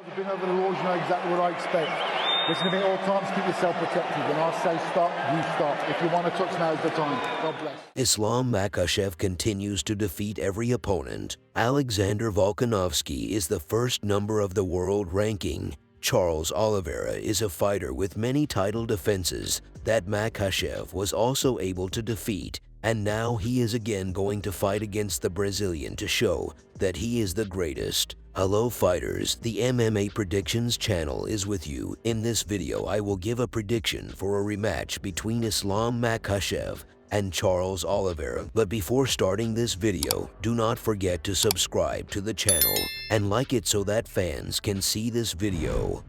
You've been over the rules, you know exactly what I expect. Listen to me at all times, keep yourself protected. When I say stop, you stop. If you want to touch, now's the time. God bless. Islam Makhachev continues to defeat every opponent. Alexander Volkanovski is the first number of the world ranking. Charles Oliveira is a fighter with many title defenses that Makhachev was also able to defeat, and now he is again going to fight against the Brazilian to show that he is the greatest. Hello fighters, the MMA Predictions channel is with you. In this video, I will give a prediction for a rematch between Islam Makhachev and Charles Oliveira. But before starting this video, do not forget to subscribe to the channel and like it so that fans can see this video.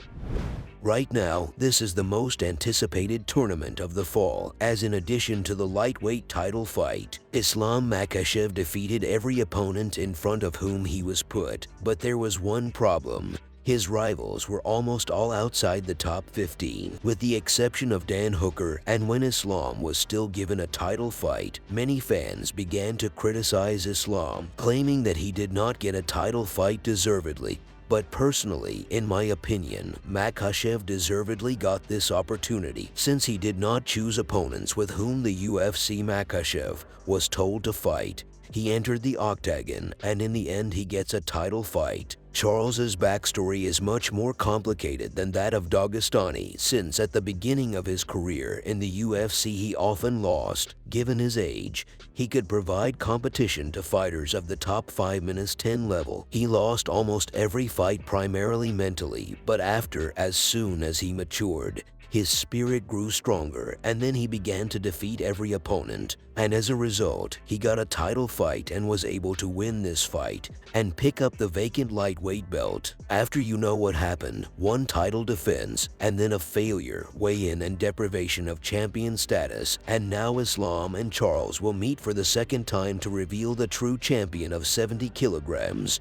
Right now, this is the most anticipated tournament of the fall, as in addition to the lightweight title fight, Islam Makhachev defeated every opponent in front of whom he was put. But there was one problem. His rivals were almost all outside the top 15, with the exception of Dan Hooker, and when Islam was still given a title fight, many fans began to criticize Islam, claiming that he did not get a title fight deservedly. But personally, in my opinion, Makhachev deservedly got this opportunity since he did not choose opponents with whom the UFC Makhachev was told to fight. He entered the octagon, and in the end he gets a title fight. Charles's backstory is much more complicated than that of Dagestani, since at the beginning of his career in the UFC he often lost. Given his age, he could provide competition to fighters of the top 5-10 level. He lost almost every fight primarily mentally, but as soon as he matured, his spirit grew stronger, and then he began to defeat every opponent. And as a result, he got a title fight and was able to win this fight and pick up the vacant lightweight belt. After you know what happened, one title defense and then a failure, weigh-in and deprivation of champion status, and now Islam and Charles will meet for the second time to reveal the true champion of 70 kilograms.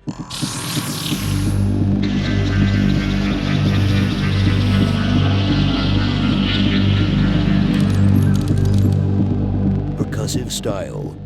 Style.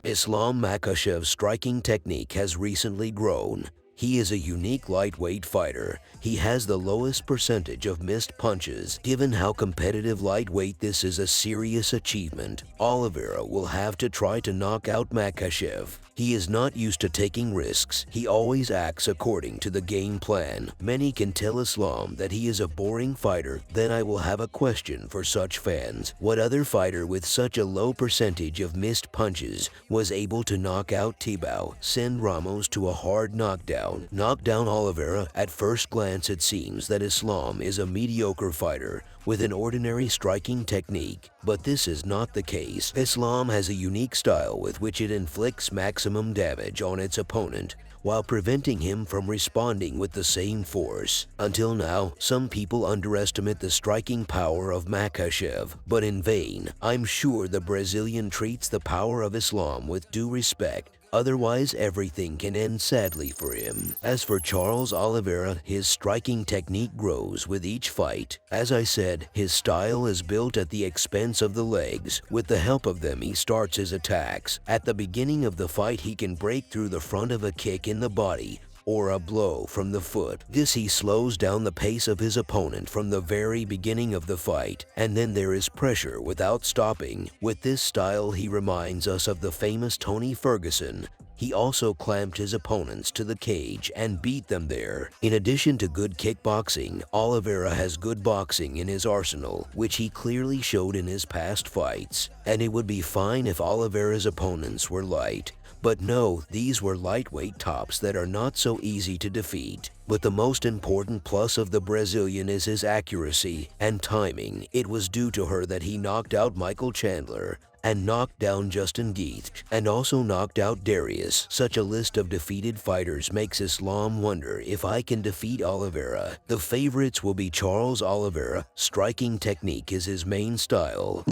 Islam Makhachev's striking technique has recently grown. He is a unique lightweight fighter. He has the lowest percentage of missed punches. Given how competitive lightweight, this is a serious achievement. Oliveira will have to try to knock out Makhachev. He is not used to taking risks. He always acts according to the game plan. Many can tell Islam that he is a boring fighter. Then I will have a question for such fans. What other fighter with such a low percentage of missed punches was able to knock out Tibau, send Ramos to a hard knockdown? Knock down Oliveira? At first glance it seems that Islam is a mediocre fighter with an ordinary striking technique, but this is not the case. Islam has a unique style with which it inflicts maximum damage on its opponent while preventing him from responding with the same force. Until now, some people underestimate the striking power of Makhachev, but in vain. I'm sure the Brazilian treats the power of Islam with due respect. Otherwise, everything can end sadly for him. As for Charles Oliveira, his striking technique grows with each fight. As I said, his style is built at the expense of the legs. With the help of them, he starts his attacks. At the beginning of the fight, he can break through the front of a kick in the body or a blow from the foot. This he slows down the pace of his opponent from the very beginning of the fight, and then there is pressure without stopping. With this style, he reminds us of the famous Tony Ferguson. He also clamped his opponents to the cage and beat them there. In addition to good kickboxing, Oliveira has good boxing in his arsenal, which he clearly showed in his past fights. And it would be fine if Oliveira's opponents were light. But no, these were lightweight tops that are not so easy to defeat. But the most important plus of the Brazilian is his accuracy and timing. It was due to her that he knocked out Michael Chandler and knocked down Justin Gaethje, and also knocked out Darius. Such a list of defeated fighters makes Islam wonder if I can defeat Oliveira. The favorites will be Charles Oliveira. Striking technique is his main style.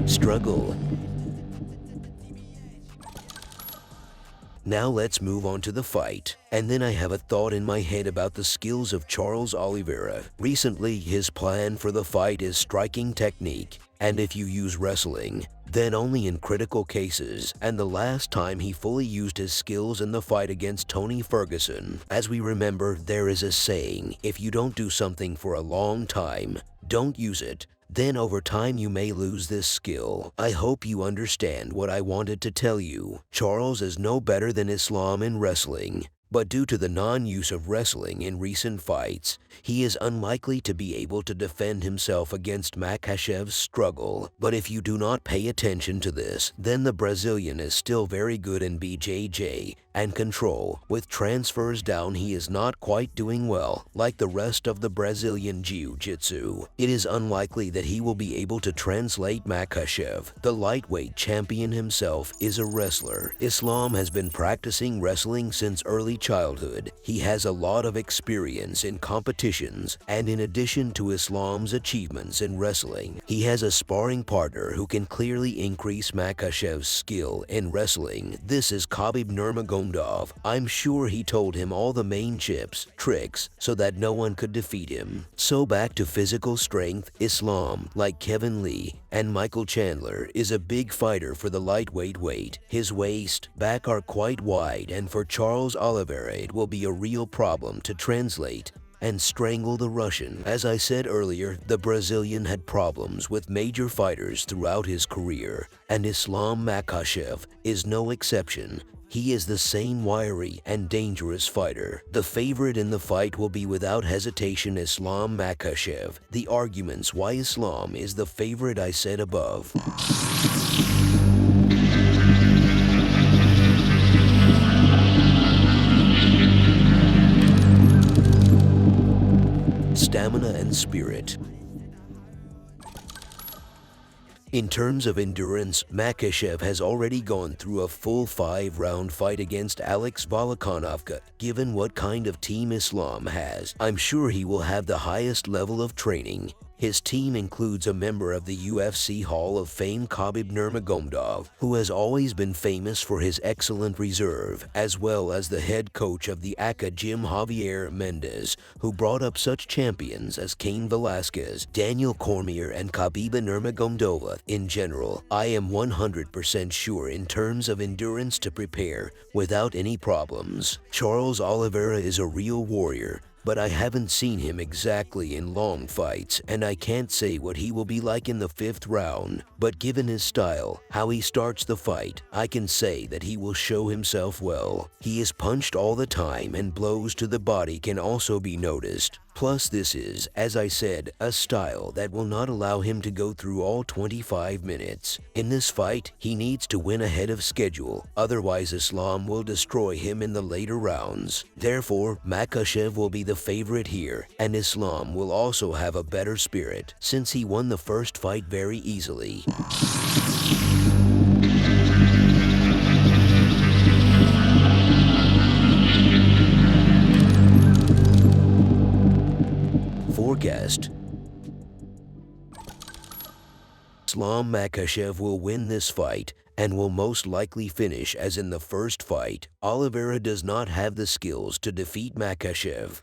Struggle. Now let's move on to the fight. And then I have a thought in my head about the skills of Charles Oliveira. Recently, his plan for the fight is striking technique, and if you use wrestling, then only in critical cases, and the last time he fully used his skills in the fight against Tony Ferguson. As we remember, there is a saying, if you don't do something for a long time, don't use it. Then over time you may lose this skill. I hope you understand what I wanted to tell you. Charles is no better than Islam in wrestling, but due to the non-use of wrestling in recent fights, he is unlikely to be able to defend himself against Makhachev's struggle. But if you do not pay attention to this, then the Brazilian is still very good in BJJ and control. With transfers down, he is not quite doing well, like the rest of the Brazilian Jiu-Jitsu. It is unlikely that he will be able to translate Makhachev. The lightweight champion himself is a wrestler. Islam has been practicing wrestling since early childhood. He has a lot of experience in competitions, and in addition to Islam's achievements in wrestling, he has a sparring partner who can clearly increase Makhachev's skill in wrestling. This is Khabib Nurmagomedov. I'm sure he told him all the main tricks, so that no one could defeat him. So back to physical strength, Islam, like Kevin Lee and Michael Chandler, is a big fighter for the lightweight weight. His waist, back are quite wide, and for Charles Oliveira it will be a real problem to translate and strangle the Russian. As I said earlier, the Brazilian had problems with major fighters throughout his career, and Islam Makhachev is no exception. He is the same wiry and dangerous fighter. The favorite in the fight will be without hesitation Islam Makhachev. The arguments why Islam is the favorite I said above. Stamina and spirit. In terms of endurance, Makhachev has already gone through a full 5-round fight against Alex Volkanovski. Given what kind of team Islam has, I'm sure he will have the highest level of training. His team includes a member of the UFC Hall of Fame Khabib Nurmagomedov, who has always been famous for his excellent reserve, as well as the head coach of the ACA gym Javier Mendez, who brought up such champions as Cain Velasquez, Daniel Cormier, and Khabib Nurmagomedov. In general, I am 100% sure in terms of endurance to prepare without any problems. Charles Oliveira is a real warrior, but I haven't seen him exactly in long fights, and I can't say what he will be like in the 5th round. But given his style, how he starts the fight, I can say that he will show himself well. He is punched all the time, and blows to the body can also be noticed. Plus, this is, as I said, a style that will not allow him to go through all 25 minutes. In this fight, he needs to win ahead of schedule, otherwise Islam will destroy him in the later rounds. Therefore, Makhachev will be the favorite here, and Islam will also have a better spirit, since he won the first fight very easily. Forecast. Islam Makhachev will win this fight and will most likely finish as in the first fight. Oliveira does not have the skills to defeat Makhachev.